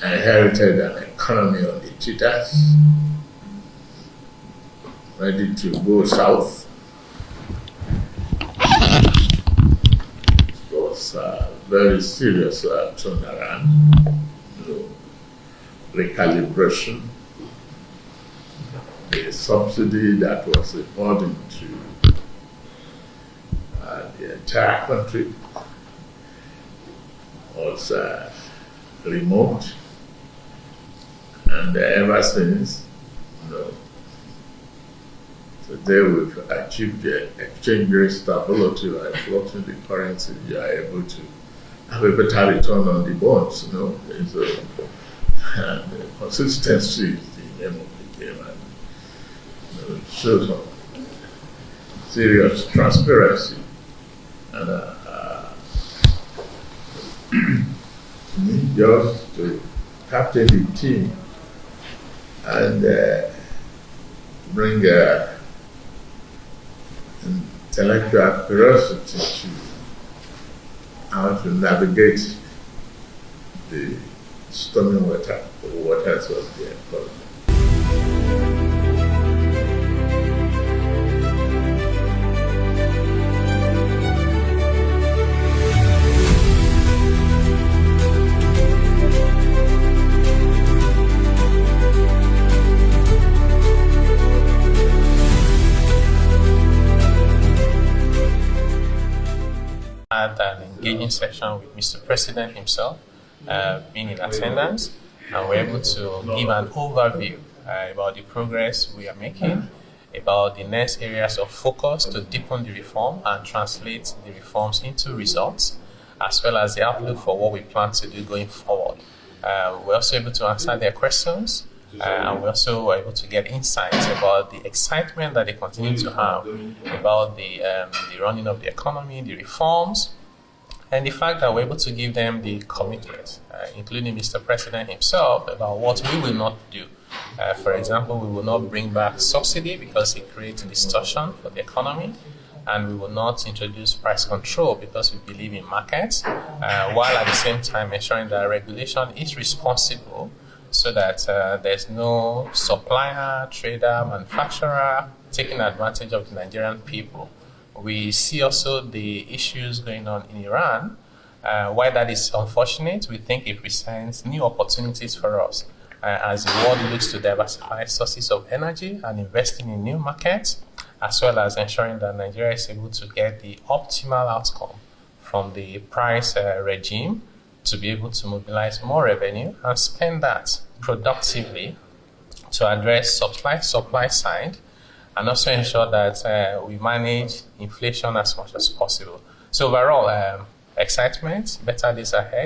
inherited an economy on the teeters, ready to go south. It was a very serious turnaround, recalibration. The subsidy that was a burden to the entire country was removed, and ever since, today we've achieved exchange rate stability by floating the currency. You are able to have a better return on the bonds. And consistency is the name of the game, and shows some serious transparency. And just to captain the team and bring intellectual curiosity to how to navigate the stormy waters of the economy. Had an engaging session with Mr. President himself, being in attendance, and we're able to give an overview about the progress we are making, about the next areas of focus to deepen the reform and translate the reforms into results, as well as the outlook for what we plan to do going forward. We're also able to answer their questions, and we also were able to get insights about the excitement that they continue to have about the running of the economy, the reforms, and the fact that we're able to give them the commitments, including Mr. President himself, about what we will not do. For example, we will not bring back subsidy because it creates distortion for the economy, and we will not introduce price control because we believe in markets, while at the same time ensuring that regulation is responsible so that there's no supplier, trader, manufacturer taking advantage of the Nigerian people. We see also the issues going on in Iran. While that is unfortunate, we think it presents new opportunities for us as the world looks to diversify sources of energy and investing in new markets, as well as ensuring that Nigeria is able to get the optimal outcome from the price regime to be able to mobilize more revenue and spend that productively to address supply side, and also ensure that we manage inflation as much as possible. So overall, excitement, better days ahead.